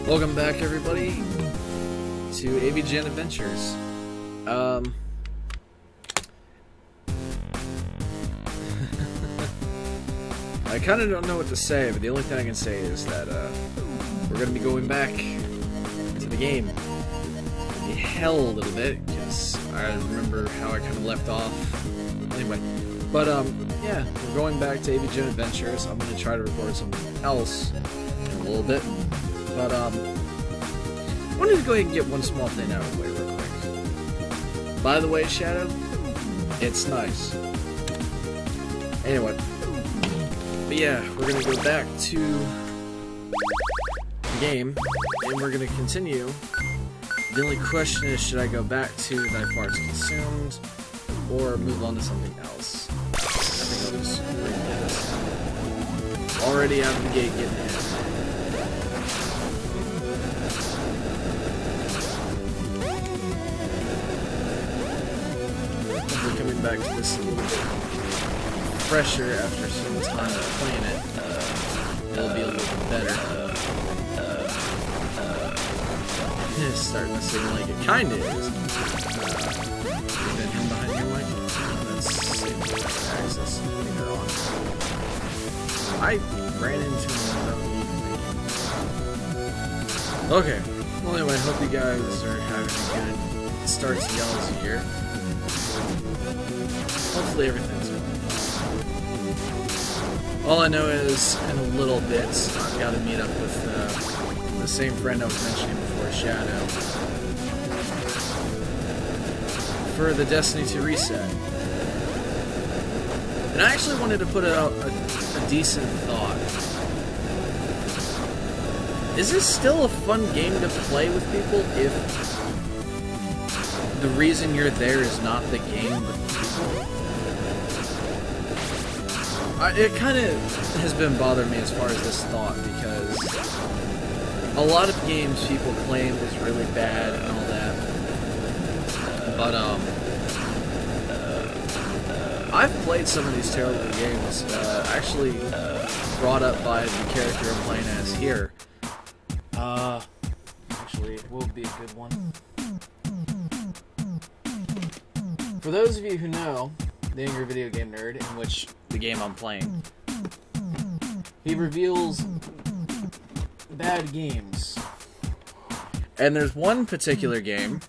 Welcome back, everybody, to AVGN Adventures. I kind of don't know what to say, but the only thing I can say is that we're going to be going back to the game. The hell a little bit, because I remember how I kind of left off. Anyway, but yeah, we're going back to AVGN Adventures. I'm going to try to record something else in a little bit. But, I wanted to go ahead and get one small thing out of the way real quick. By the way, Shadow, it's nice. Anyway. But yeah, we're going to go back to the game, and we're going to continue. The only question is, should I go back to Thy Farts Consumed, or move on to something else? I think I'll just bring this. Already out of the gate getting hit. Coming back to this a little bit fresher after some time of playing it, it'll be a little bit better. It's starting to seem like it kinda is. Even him behind your mic? That's same access finger on. I ran into him without even thinking. Okay. Well, anyway, hope you guys are having a good start to y'all's year. Hopefully everything's going well. All I know is, in a little bit, I've got to meet up with the same friend I was mentioning before, Shadow, for the Destiny 2 reset. And I actually wanted to put out a decent thought. Is this still a fun game to play with people if the reason you're there is not the game, but people? It kind of has been bothering me as far as this thought, because a lot of games people claim is really bad and all that, but I've played some of these terrible games, actually brought up by the character I'm playing as here. Actually, it will be a good one. For those of you who know The Angry Video Game Nerd, in which the game I'm playing, he reveals bad games. And there's one particular game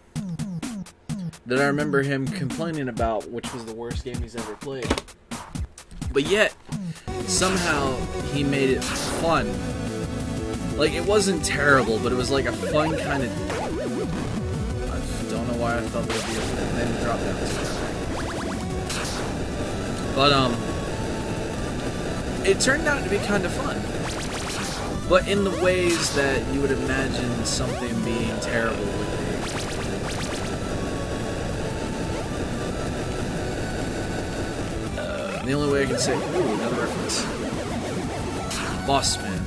that I remember him complaining about, which was the worst game he's ever played. But yet, somehow, he made it fun. Like, it wasn't terrible, but it was like a fun kind of... I don't know why I thought there would be a then drop down to that. But, it turned out to be kind of fun. But in the ways that you would imagine something being terrible would be. The only way I can say, ooh, another reference. Boss Man.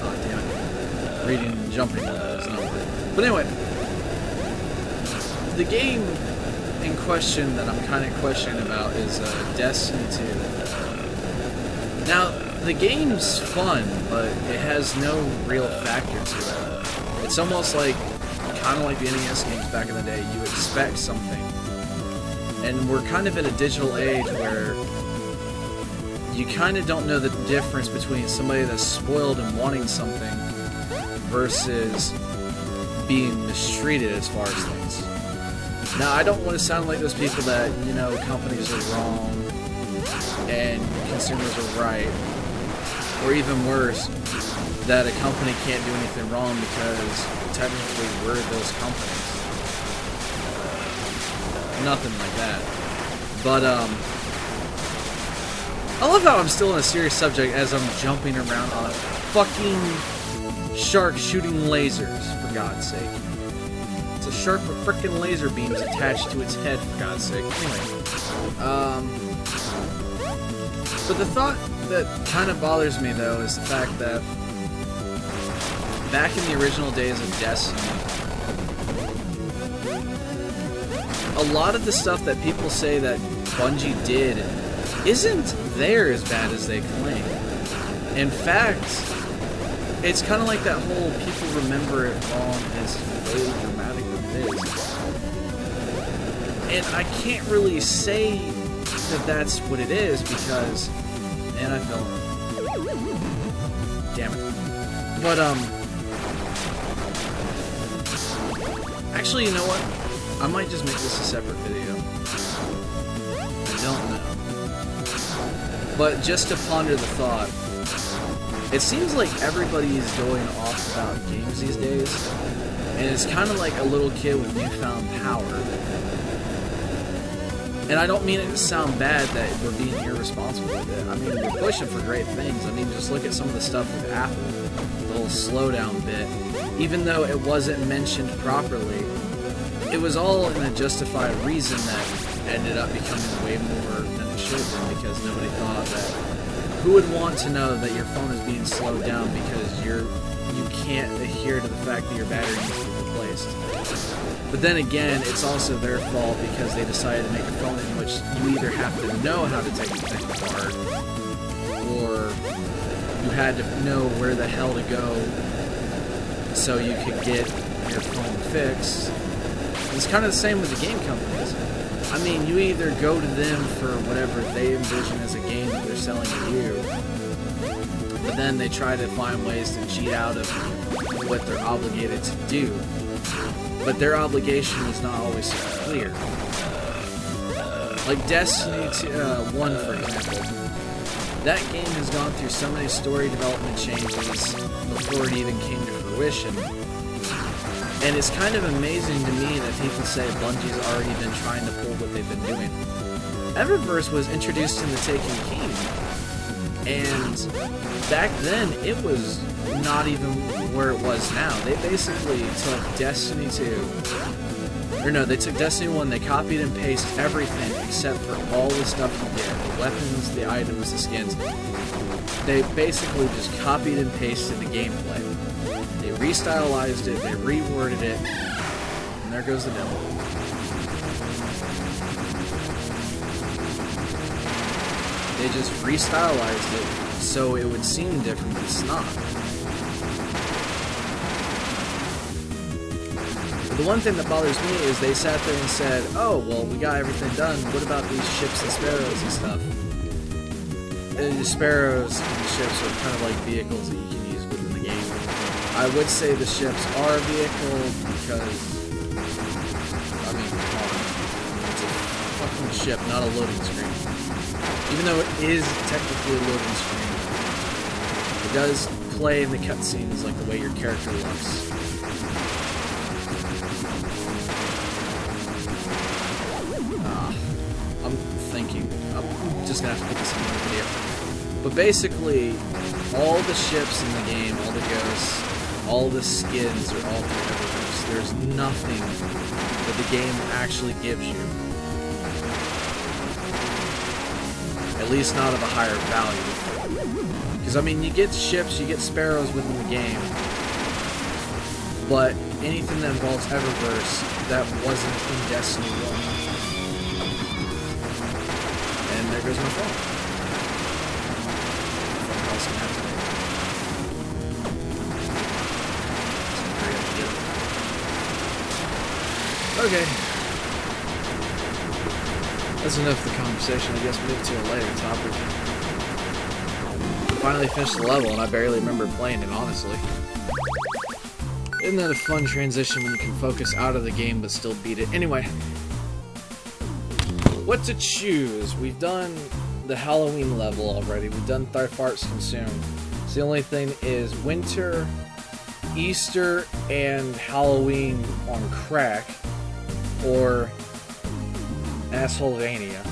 Oh, damn it. Reading and jumping is not worth it. But anyway. The game in question that I'm kind of questioning about is Destiny 2. Now, the game's fun, but it has no real factor to it. It's almost like, kind of like the NES games back in the day, you expect something. And we're kind of in a digital age where you kind of don't know the difference between somebody that's spoiled and wanting something versus being mistreated as far as things. Now, I don't want to sound like those people that, you know, companies are wrong and consumers are right. Or even worse, that a company can't do anything wrong because technically we're those companies. Nothing like that. But, I love how I'm still on a serious subject as I'm jumping around on a fucking shark shooting lasers, for God's sake. It's a shark with frickin' laser beams attached to its head, for God's sake. Anyway. But the thought that kind of bothers me, though, is the fact that back in the original days of Destiny, a lot of the stuff that people say that Bungie did isn't there as bad as they claim. In fact, it's kind of like that whole people remember it wrong is way dramatic than it is. And I can't really say that that's what it is because, man, I fell. Damn it. But, actually, you know what? I might just make this a separate video. I don't know. But just to ponder the thought, it seems like everybody is going off about games these days, and it's kind of like a little kid with newfound power. And I don't mean it to sound bad that we're being irresponsible with it. I mean, we're pushing for great things. I mean, just look at some of the stuff with Apple, the whole slowdown bit. Even though it wasn't mentioned properly, it was all in a justified reason that ended up becoming way more than it should have been, because nobody thought that. Who would want to know that your phone is being slowed down because you can't adhere to the fact that your battery needs to be replaced? But then again, it's also their fault because they decided to make a phone in which you either have to know how to take the thing apart, or you had to know where the hell to go so you could get your phone fixed. It's kind of the same with the game companies. I mean, you either go to them for whatever they envision as a game that they're selling to you, but then they try to find ways to cheat out of what they're obligated to do. But their obligation is not always so clear. Like Destiny 1, for example. That game has gone through so many story development changes before it even came to fruition. And it's kind of amazing to me that people say Bungie's already been trying to pull what they've been doing. Eververse was introduced in the Taken King, and back then it was not even where it was now. They basically took Destiny 2, or no, they took Destiny 1, they copied and pasted everything except for all the stuff you get, the weapons, the items, the skins. They basically just copied and pasted the gameplay. They restylized it, they reworded it, and there goes the devil. They just restylized it so it would seem different, but it's not. But the one thing that bothers me is they sat there and said, oh, well, we got everything done, what about these ships and sparrows and stuff? And the sparrows and the ships are kind of like vehicles that you can use within the game. I would say the ships are a vehicle because, I mean, come on, it's a fucking ship, not a loading screen. Even though it is technically a loading screen, it does play in the cutscenes like the way your character looks. I'm thinking, I'm just gonna have to put this in the video. But basically, all the ships in the game, all the ghosts, all the skins are all through Eververse. There's nothing that the game actually gives you. At least not of a higher value. Because, I mean, you get ships, you get sparrows within the game, but anything that involves Eververse that wasn't in Destiny 1. And there goes my phone. What else can happen? Okay. That's enough of the conversation. I guess we'll move to a later topic. Finally finished the level, and I barely remember playing it, honestly. Isn't that a fun transition when you can focus out of the game but still beat it? Anyway. What to choose? We've done the Halloween level already. We've done Tharfart's Consumed. So the only thing is Winter, Easter, and Halloween on crack, or Assholevania.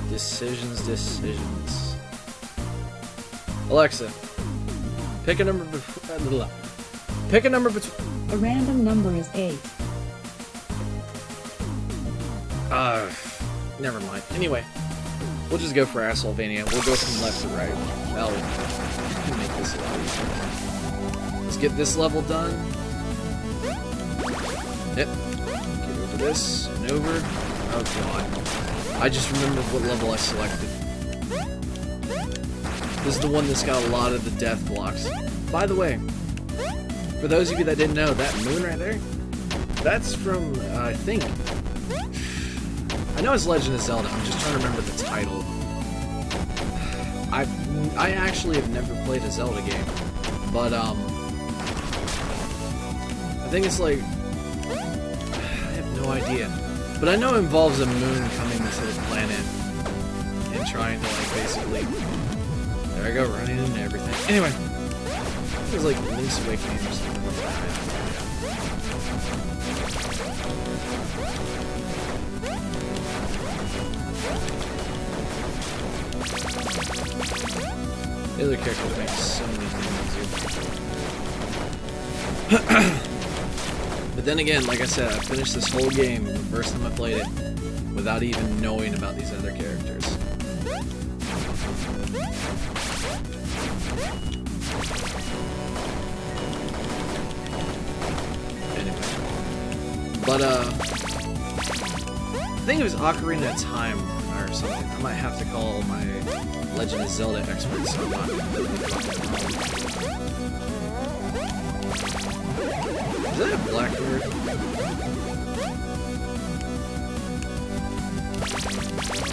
Decisions. Alexa, pick a number. Pick a number between. A random number is 8. Never mind. Anyway, we'll just go for Assholevania. We'll go from left to right. That'll make this a lot easier. Let's get this level done. Yep. Get over for this and over. Oh god. I just remembered what level I selected. This is the one that's got a lot of the death blocks. By the way, for those of you that didn't know, that moon right there, that's from, I think, I know it's Legend of Zelda, I'm just trying to remember the title. I actually have never played a Zelda game, but, I think it's like, I have no idea. But I know it involves a moon coming to the planet and trying to, like, basically, there I go, running into everything. Anyway, it was like Link's Awakening or something like that. The other characters make so many things easier. But then again, like I said, I finished this whole game the first time I played it without even knowing about these other characters. Anyway. But, I think it was Ocarina of Time or something. I might have to call my Legend of Zelda experts so I'm not completely fucking wrong. Is that a blackbird?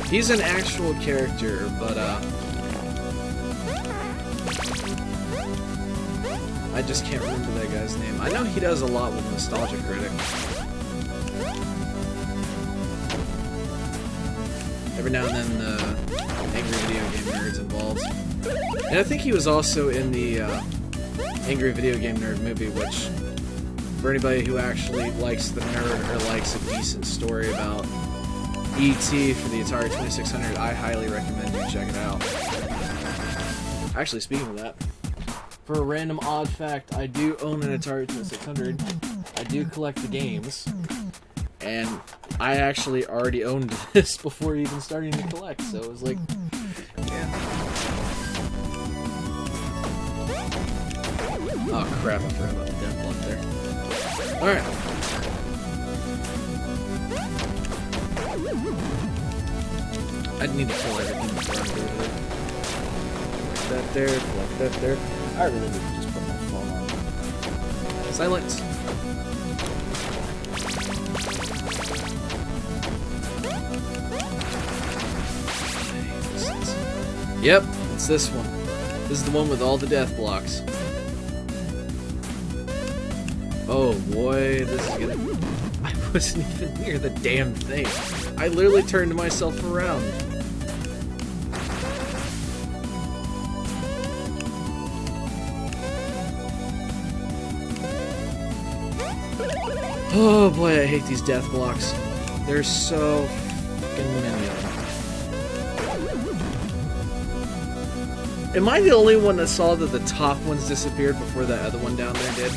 He's an actual character, but I just can't remember that guy's name. I know he does a lot with Nostalgia Critic. Every now and then the Angry Video Game Nerd's involved. And I think he was also in the Angry Video Game Nerd movie, which, for anybody who actually likes the nerd or likes a decent story about E.T. for the Atari 2600, I highly recommend you check it out. Actually, speaking of that, for a random odd fact, I do own an Atari 2600. I do collect the games. And I actually already owned this before even starting to collect, so it was like, yeah. Oh crap, I forgot about the death block there. Alright. I need to kill everything before I do it. Collect that there, collect that there. I really need to just put my phone on. Silence! Yep, it's this one. This is the one with all the death blocks. Oh boy, this is gonna... I wasn't even near the damn thing. I literally turned myself around. Oh boy, I hate these death blocks. There's so fucking many of them. Am I the only one that saw that the top ones disappeared before that other one down there did?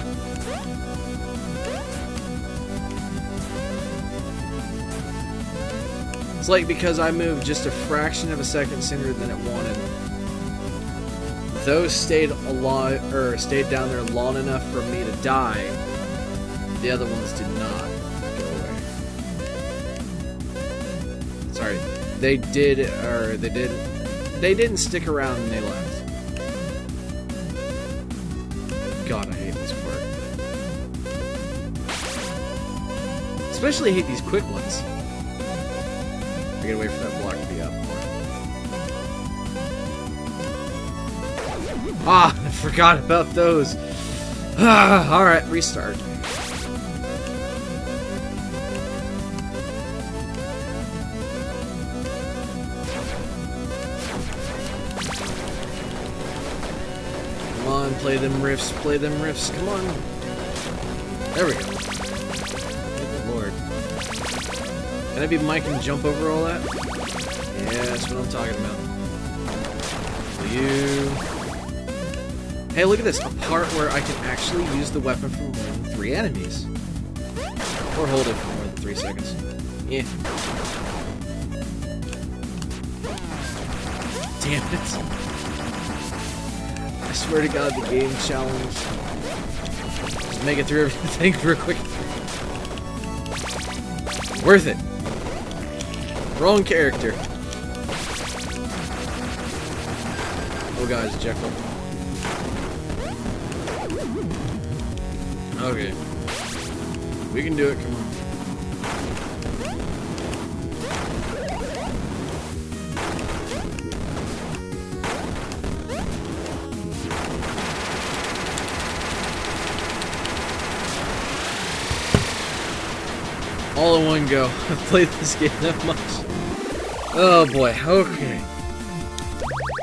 It's like because I moved just a fraction of a second sooner than it wanted. Those stayed stayed down there long enough for me to die. The other ones did not go away. Sorry, they didn't stick around and they left. God, I hate this part. Especially hate these quick ones. I gotta wait for that block to be up more. Ah, I forgot about those. Ah, alright, restart. Come on, play them riffs, come on. There we go. Good lord. Can I be Mike and jump over all that? Yeah, that's what I'm talking about. You. Hey, look at this. A part where I can actually use the weapon for more than 3 enemies. Or hold it for more than 3 seconds. Yeah. Damn it. I swear to God, the game challenge. Just make it through everything real quick. Worth it. Wrong character. Oh god, it's Jekyll. Okay. We can do it, come on. All in one go. I've played this game that much. Oh boy, okay.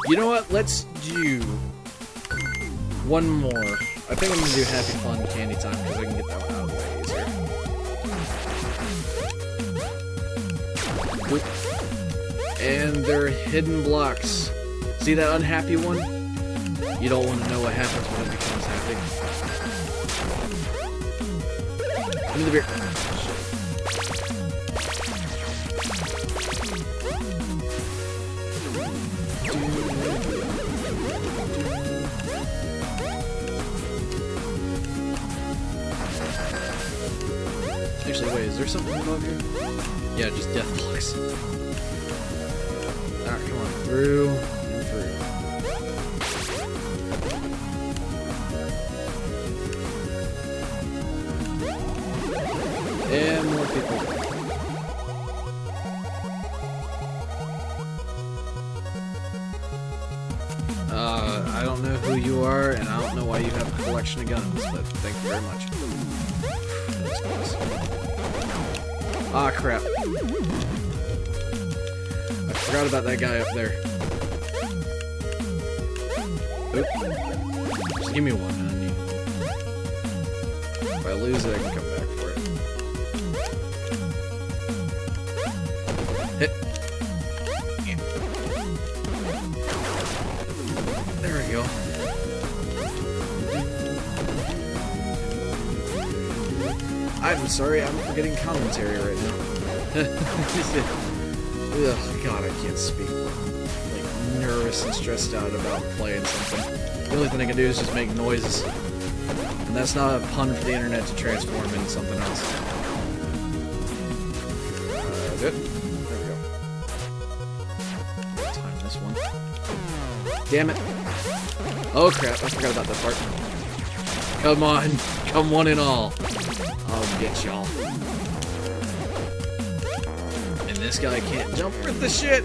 You know what? Let's do one more. I think I'm gonna do Happy Fun Candy Time because I can get that one out of the way easier. Boop. And they're hidden blocks. See that unhappy one? You don't want to know what happens when it becomes happy. Give me the beer. Actually, wait, is there something above here? Yeah, just death blocks. Alright, come on. Through and through. And more people. I don't know who you are, and I don't know why you have a collection of guns, but thank you very much. Ah, crap. I forgot about that guy up there. Oop. Just give me one, I need one. If I lose it, I can come back for it. Hit. There we go. I'm sorry, I'm forgetting commentary right now. Ugh, God, I can't speak. Like, nervous and stressed out about playing something. The only thing I can do is just make noises. And that's not a pun for the internet to transform into something else. Good. There we go. Time this one. Damn it. Oh crap, I forgot about that part. Come on, come one and all. I'll get y'all. And this guy can't jump worth the shit!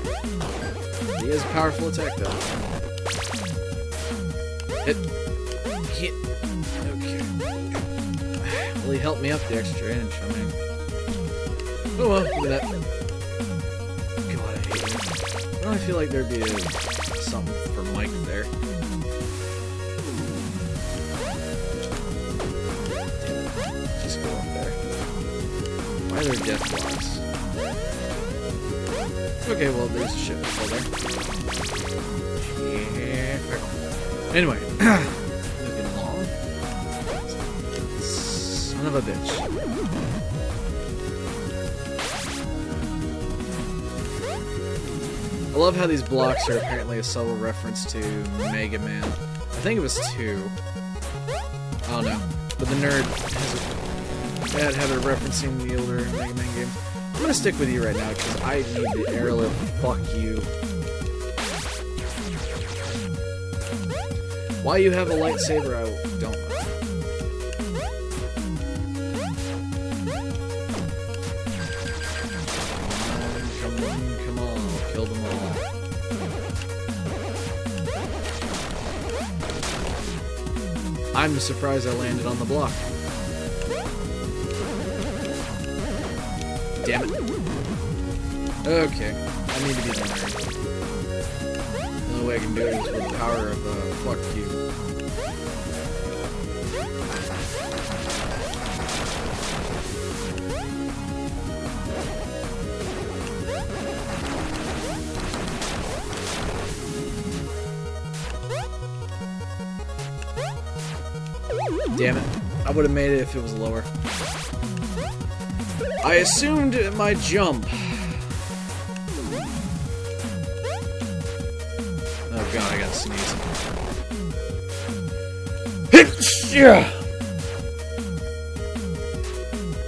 He has a powerful attack though. Hit. Hit. Okay. Well, he helped me up the extra inch, I mean. Oh well, look at that. God, I hate him. Well, I feel like there'd be something for Mike there. Just go up there. Why are there death blocks? Okay, well, there's a ship before there. Yeah. Anyway. Moving along. Son of a bitch. I love how these blocks are apparently a subtle reference to Mega Man. I think it was 2. I don't know. But the nerd has had a referencing the older Mega Man games. I'm gonna stick with you right now because I need the airlift. Fuck you. Why you have a lightsaber, I don't know. Come on, kill them all. I'm surprised I landed on the block. Damn it. Okay, I need to be the nerd. The only way I can do it is with the power of fuck you. Damn it. I would have made it if it was lower. I assumed my jump. Oh god, I gotta sneeze.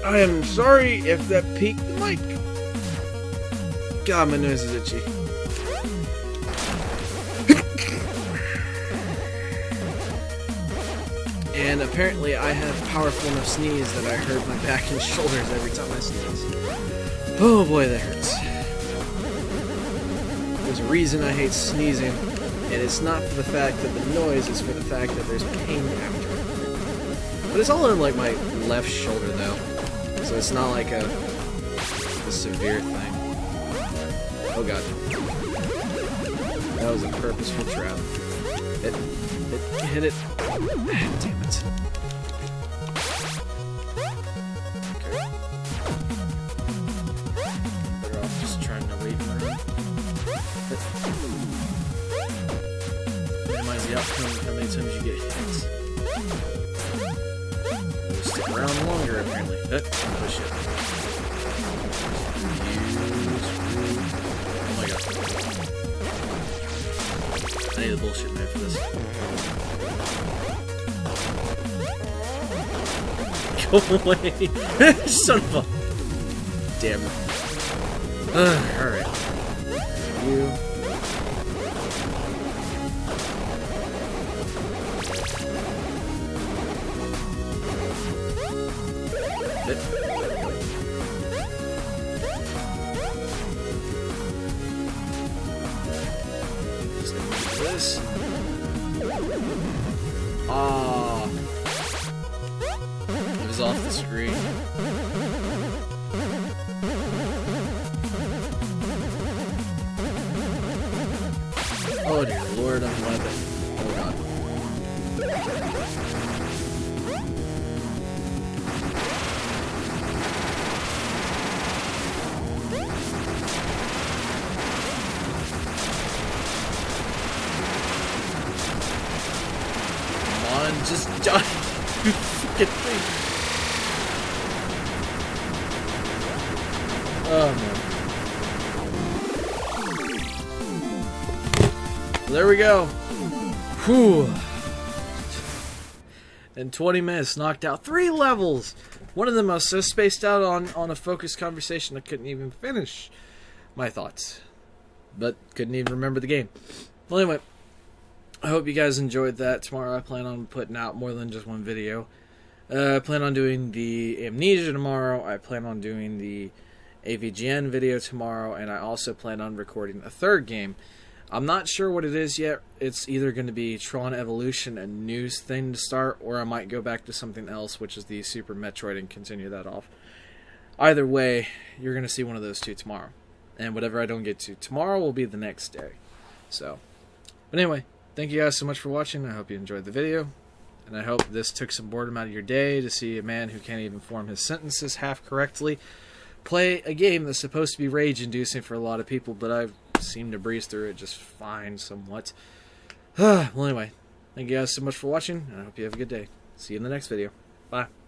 I am sorry if that peaked the mic. God, my nose is itchy. And apparently I have powerful enough sneeze that I hurt my back and shoulders every time I sneeze. Oh boy, that hurts. There's a reason I hate sneezing, and it's not for the fact that the noise, it's for the fact that there's pain after. But it's all in like my left shoulder though, so it's not like a severe thing. Oh god. That was a purposeful trap. It hit it. Damn it. Okay. Better off just trying to wait for him. Minimize the outcome of how many times you get hit. You'll stick around longer apparently. Oh shit. Oh my god. I need a bullshit man for this. Go away! Son of a... Damn it. Alright. You... This. Ah, it was off the screen. Oh dear lord, I'm glad that. Oh god. Just die. You fucking thing. Oh man. There we go. Whew. In 20 minutes, knocked out 3 levels. One of them I was so spaced out on a focused conversation I couldn't even finish my thoughts. But couldn't even remember the game. Well, anyway. I hope you guys enjoyed that. Tomorrow I plan on putting out more than just one video. I plan on doing the Amnesia tomorrow. I plan on doing the AVGN video tomorrow. And I also plan on recording a 3rd game. I'm not sure what it is yet. It's either going to be Tron Evolution, a news thing to start, or I might go back to something else, which is the Super Metroid, and continue that off. Either way, you're going to see one of those 2 tomorrow. And whatever I don't get to tomorrow will be the next day. So, but anyway. Thank you guys so much for watching. I hope you enjoyed the video. And I hope this took some boredom out of your day to see a man who can't even form his sentences half correctly play a game that's supposed to be rage-inducing for a lot of people, but I seem to breeze through it just fine somewhat. Well, anyway, thank you guys so much for watching, and I hope you have a good day. See you in the next video. Bye.